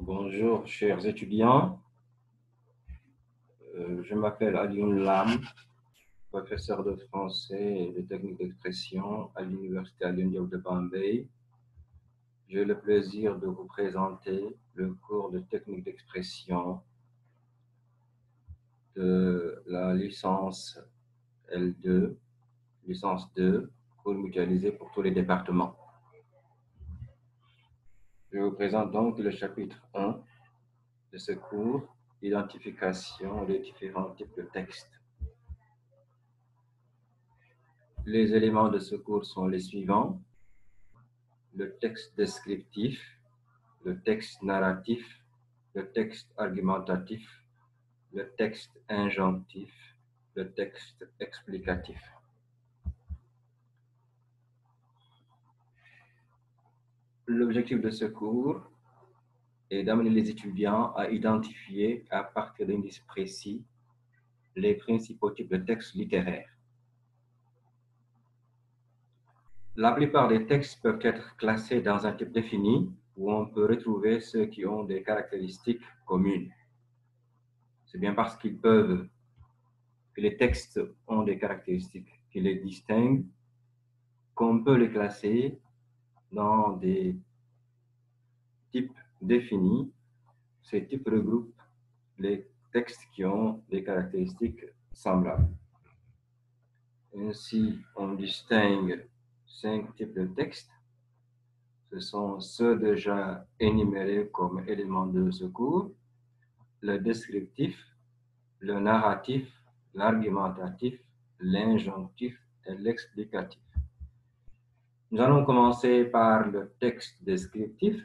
Bonjour, chers étudiants. Je m'appelle Alioune Lam, professeur de français et de technique d'expression à l'Université Alioune Diop de Bombay. J'ai le plaisir de vous présenter le cours de technique d'expression de la licence L2, licence 2, cours mutualisé pour tous les départements. Je vous présente donc le chapitre 1 de ce cours, identification des différents types de textes. Les éléments de ce cours sont les suivants: le texte descriptif, le texte narratif, le texte argumentatif, le texte injonctif, le texte explicatif. L'objectif de ce cours est d'amener les étudiants à identifier à partir d'un indice précis les principaux types de textes littéraires. La plupart des textes peuvent être classés dans un type défini où on peut retrouver ceux qui ont des caractéristiques communes. C'est bien parce que les textes ont des caractéristiques qui les distinguent qu'on peut les classer dans des types définis. Ces types regroupent les textes qui ont des caractéristiques semblables. Ainsi, on distingue 5 types de textes. Ce sont ceux déjà énumérés comme éléments de ce cours: le descriptif, le narratif, l'argumentatif, l'injonctif et l'explicatif. Nous allons commencer par le texte descriptif.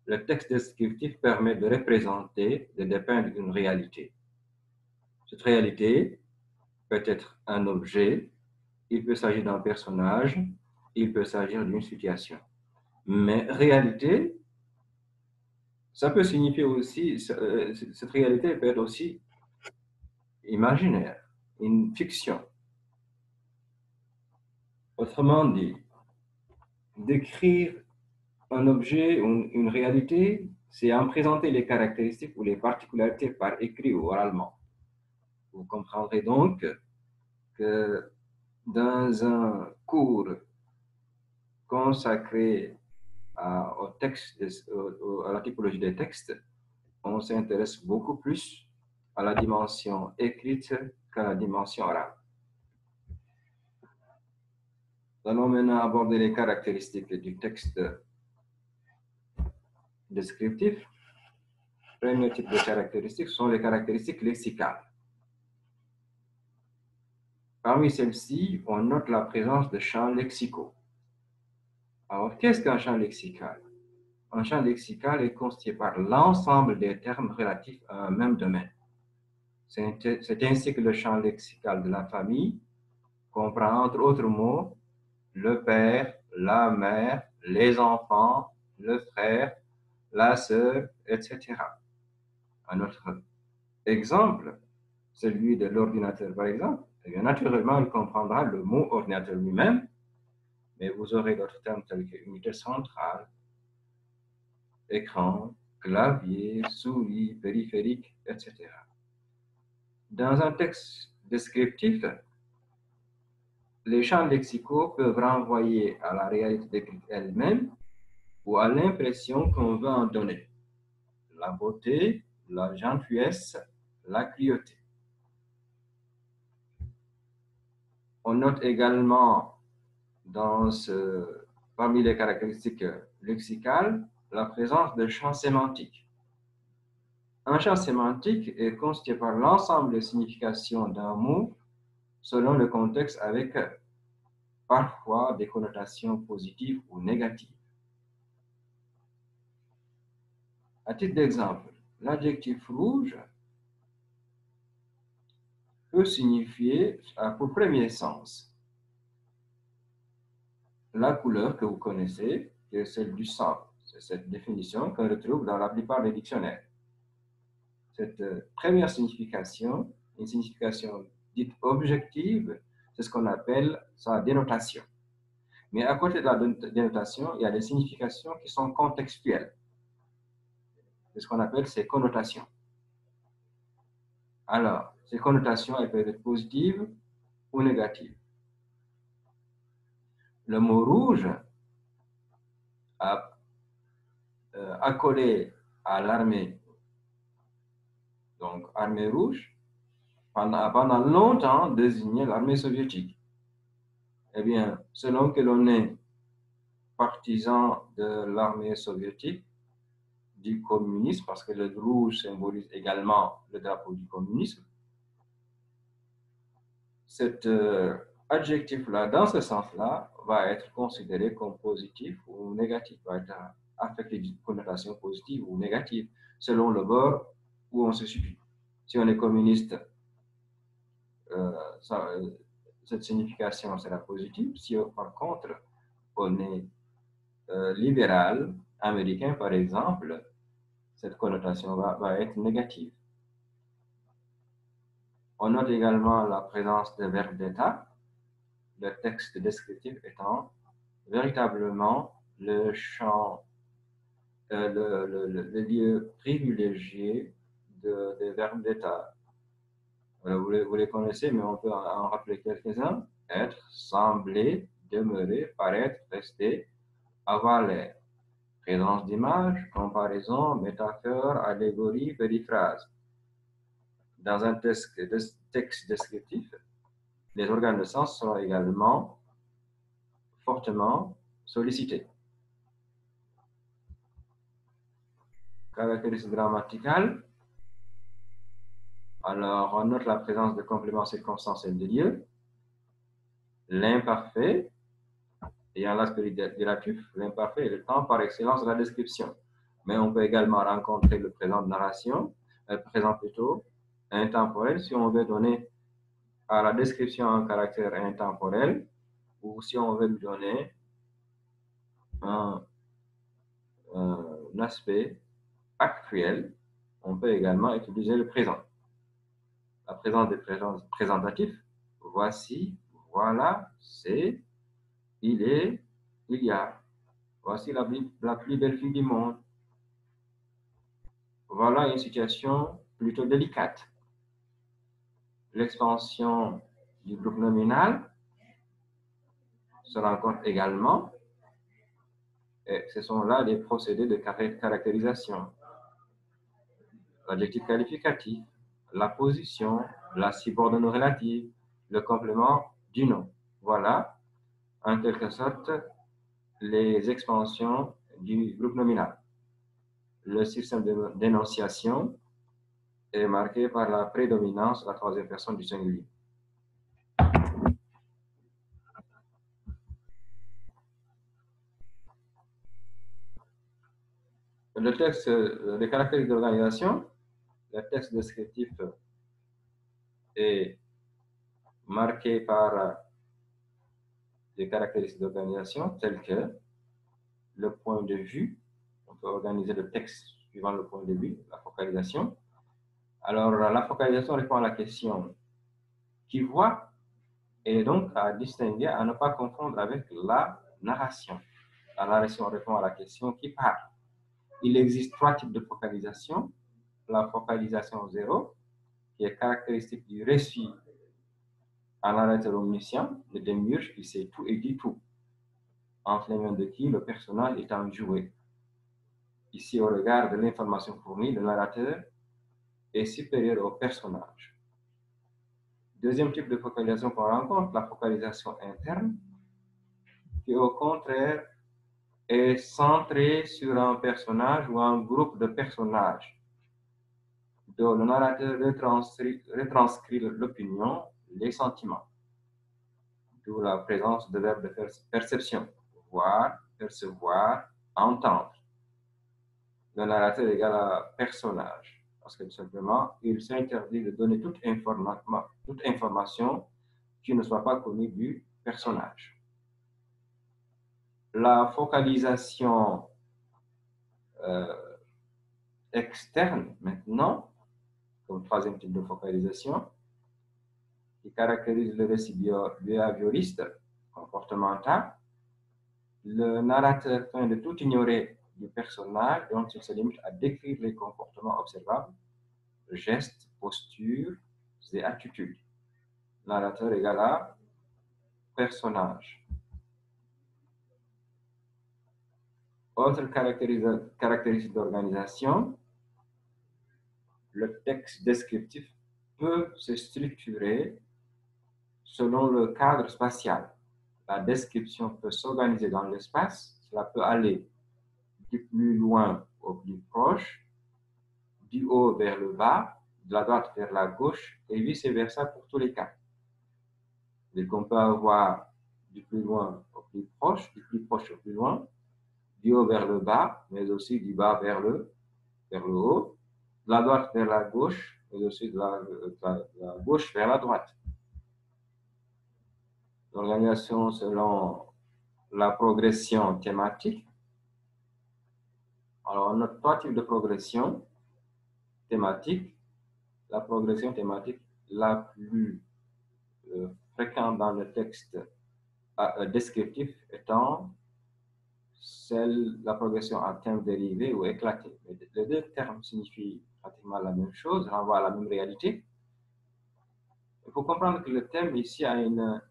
Le texte descriptif permet de représenter, de dépeindre une réalité. Cette réalité peut être un objet, il peut s'agir d'un personnage, il peut s'agir d'une situation. Mais réalité, ça peut signifier aussi, cette réalité peut être aussi imaginaire, une fiction. Autrement dit, décrire un objet ou une réalité, c'est en présenter les caractéristiques ou les particularités par écrit ou oralement. Vous comprendrez donc que dans un cours consacré à la typologie des textes, on s'intéresse beaucoup plus à la dimension écrite qu'à la dimension orale. Nous allons maintenant aborder les caractéristiques du texte descriptif. Le premier type de caractéristiques sont les caractéristiques lexicales. Parmi celles-ci, on note la présence de champs lexicaux. Alors, qu'est-ce qu'un champ lexical? Un champ lexical est constitué par l'ensemble des termes relatifs à un même domaine. C'est ainsi que le champ lexical de la famille comprend, entre autres mots, le père, la mère, les enfants, le frère, la sœur, etc. Un autre exemple, celui de l'ordinateur, par exemple, eh bien, naturellement, il comprendra le mot ordinateur lui-même, mais vous aurez d'autres termes tels que unité centrale, écran, clavier, souris, périphérique, etc. Dans un texte descriptif, les champs lexicaux peuvent renvoyer à la réalité décrite elle-même ou à l'impression qu'on veut en donner. La beauté, la gentillesse, la cruauté. On note également parmi les caractéristiques lexicales la présence de champs sémantiques. Un champ sémantique est constitué par l'ensemble des significations d'un mot selon le contexte, avec parfois des connotations positives ou négatives. À titre d'exemple, l'adjectif rouge peut signifier, pour premier sens, la couleur que vous connaissez, qui est celle du sang. C'est cette définition qu'on retrouve dans la plupart des dictionnaires. Cette première signification, une signification dite objective, c'est ce qu'on appelle sa dénotation. Mais à côté de la dénotation, il y a des significations qui sont contextuelles. de ce qu'on appelle ses connotations. Alors, ces connotations, elles peuvent être positives ou négatives. Le mot rouge accolé à l'armée, donc armée rouge, pendant longtemps désignait l'armée soviétique. Eh bien, selon que l'on est partisan de l'armée soviétique, du communisme, parce que le rouge symbolise également le drapeau du communisme, cet adjectif-là, dans ce sens-là, va être considéré comme positif ou négatif, va être affecté d'une connotation positive ou négative, selon le bord où on se situe. Si on est communiste, cette signification sera positive. Si par contre, on est libéral, américain par exemple, cette connotation va être négative. On note également la présence de verbes d'état, le texte descriptif étant véritablement le champ, le lieu privilégié des verbes d'état. Vous les connaissez, mais on peut en rappeler quelques-uns. Être, sembler, demeurer, paraître, rester, avoir l'air. Présence d'image, comparaison, métaphore, allégorie, périphrase. Dans un texte descriptif, les organes de sens seront également fortement sollicités. Caractéristiques grammaticales. Alors, on note la présence de compléments circonstanciels de lieu, l'imparfait, ayant l'aspect dilatif, l'imparfait est le temps par excellence de la description. Mais on peut également rencontrer le présent de narration, le présent plutôt intemporel, si on veut donner à la description un caractère intemporel, ou si on veut lui donner un aspect actuel, on peut également utiliser le présent. La présence des présentatifs, voici, voilà, c'est, il est, il y a. Voici la plus belle fille du monde. Voilà une situation plutôt délicate. L'expansion du groupe nominal se rencontre également, et ce sont là des procédés de caractérisation. L'adjectif qualificatif, la position, la subordonnée relative, le complément du nom. Voilà, en quelque sorte, les expansions du groupe nominal. Le système d'énonciation est marqué par la prédominance de la troisième personne du singulier. Le texte, les caractéristiques d'organisation, le texte descriptif est marqué par des caractéristiques d'organisation telles que le point de vue. On peut organiser le texte suivant le point de vue, la focalisation. Alors, la focalisation répond à la question qui voit et donc à distinguer, à ne pas confondre avec la narration. La narration répond à la question qui parle. Il existe trois types de focalisation. La focalisation zéro, qui est caractéristique du récit en narrateur omniscient, le démiurge qui sait tout et dit tout, entre les mains de qui le personnage est enjoué. Ici, au regard de l'information fournie, le narrateur est supérieur au personnage. Deuxième type de focalisation qu'on rencontre, la focalisation interne, qui au contraire est centrée sur un personnage ou un groupe de personnages, dont le narrateur retranscrit l'opinion, les sentiments, d'où la présence de verbes de perception, voir, percevoir, entendre. Le narrateur égale à personnage, parce que tout simplement, il s'interdit de donner toute information qui ne soit pas connue du personnage. La focalisation externe, maintenant, comme troisième type de focalisation, qui caractérise le récit behavioriste, comportemental. Le narrateur feint de tout ignorer du personnage dont il se limite à décrire les comportements observables, gestes, postures et attitudes. Narrateur égale à personnage. Autre caractéristique d'organisation, le texte descriptif peut se structurer selon le cadre spatial. La description peut s'organiser dans l'espace, cela peut aller du plus loin au plus proche, du haut vers le bas, de la droite vers la gauche, et vice-versa pour tous les cas. Donc on peut avoir du plus loin au plus proche, du plus proche au plus loin, du haut vers le bas, mais aussi du bas vers le haut, de la droite vers la gauche, mais aussi de la gauche vers la droite. L'organisation selon la progression thématique. Alors, on a trois types de progression thématique. La progression thématique la plus fréquente dans le texte descriptif étant la progression à thème dérivé ou éclaté. Les deux termes signifient pratiquement la même chose, renvoient à la même réalité. Il faut comprendre que le thème ici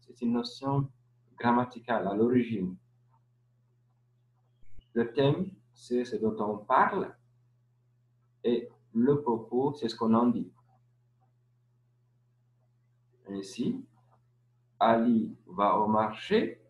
c'est une notion grammaticale à l'origine. Le thème, c'est ce dont on parle et le propos, c'est ce qu'on en dit. Ainsi, Ali va au marché,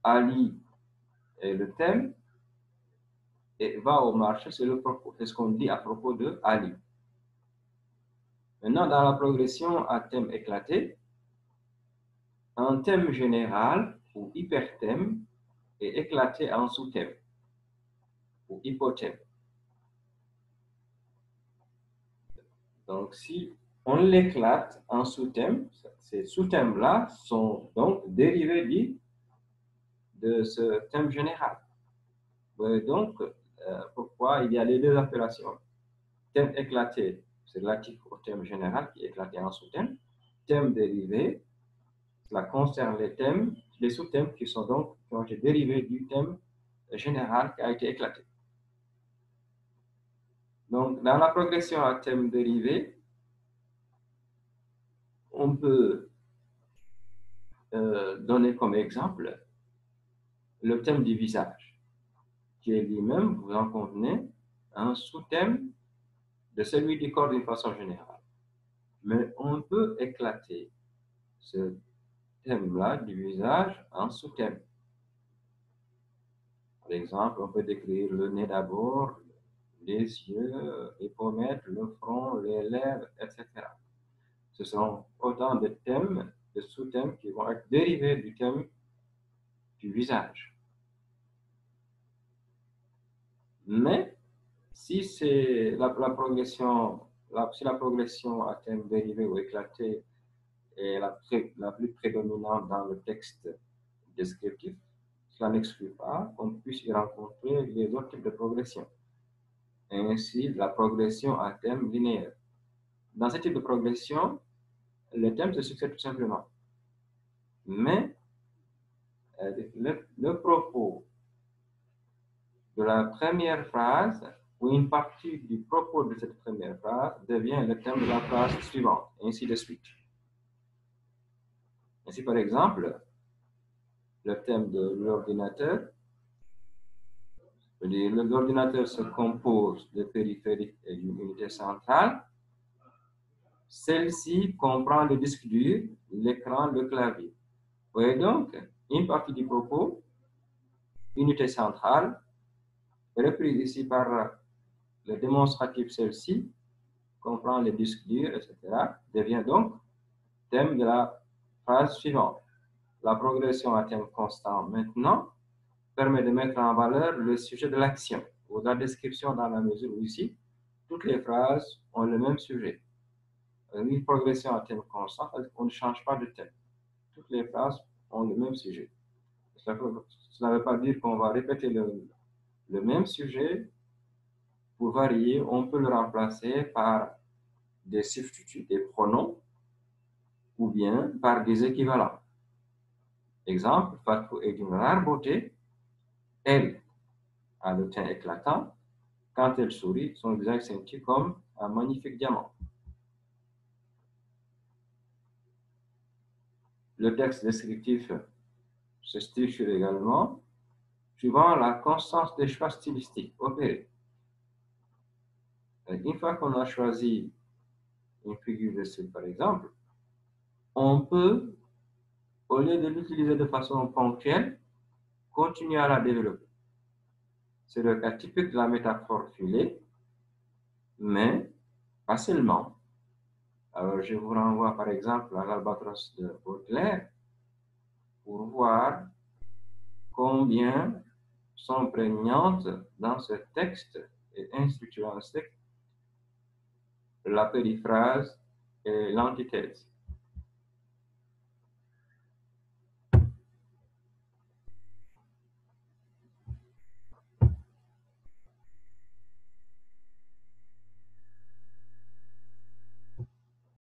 Ali est le thème et va au marché, c'est le propos, c'est ce qu'on dit à propos de Ali. Maintenant, dans la progression à thème éclaté, un thème général ou hyperthème est éclaté en sous-thème ou hypothème. Donc, si on l'éclate en sous-thème, ces sous-thèmes-là sont donc dérivés de ce thème général. Donc, pourquoi il y a les deux appellations? Thème éclaté, c'est relatif au thème général qui est éclaté en sous-thème. Thème dérivé, cela concerne les sous-thèmes qui ont été dérivés du thème général qui a été éclaté. Donc, dans la progression à thème dérivé, on peut donner comme exemple le thème du visage, qui est lui-même, vous en convenez, un sous-thème de celui du corps d'une façon générale. Mais on peut éclater ce thème-là du visage en sous-thème. Par exemple, on peut décrire le nez d'abord, les yeux, les pommettes, le front, les lèvres, etc. Ce sont autant de thèmes, de sous-thèmes qui vont être dérivés du thème du visage. Mais si c'est la progression à thème dérivé ou éclaté est la plus prédominante dans le texte descriptif, cela n'exclut pas qu'on puisse y rencontrer les autres types de progression. Ainsi, la progression à thème linéaire. Dans ce type de progression, le thème se succède tout simplement. Mais le propos de la première phrase ou une partie du propos de cette première phrase devient le thème de la phrase suivante, ainsi de suite. Ainsi, par exemple, le thème de l'ordinateur, l'ordinateur se compose de périphériques et d'une unité centrale. Celle-ci comprend le disque dur, l'écran, le clavier. Vous voyez donc, une partie du propos, unité centrale, reprise ici par le démonstratif celle-ci, comprend le disque dur, etc., devient donc thème de la phrase suivante. La progression à thème constant maintenant permet de mettre en valeur le sujet de l'action ou de la description dans la mesure où ici, toutes les phrases ont le même sujet. Une progression à thème constant, on ne change pas de thème. Toutes les phrases ont le même sujet. Cela ne veut pas dire qu'on va répéter le même sujet. Pour varier, on peut le remplacer par des substituts, des pronoms, ou bien par des équivalents. Exemple, Fatou est d'une rare beauté. Elle a le teint éclatant. Quand elle sourit, son visage scintille comme un magnifique diamant. Le texte descriptif se structure également suivant la constance des choix stylistiques opérés. Une fois qu'on a choisi une figure de style, par exemple, on peut, au lieu de l'utiliser de façon ponctuelle, continuer à la développer. C'est le cas typique de la métaphore filée, mais pas seulement. Alors, je vous renvoie par exemple à l'Albatros de Baudelaire pour voir combien sont prégnantes dans ce texte et institutionnalistique la périphrase et l'antithèse.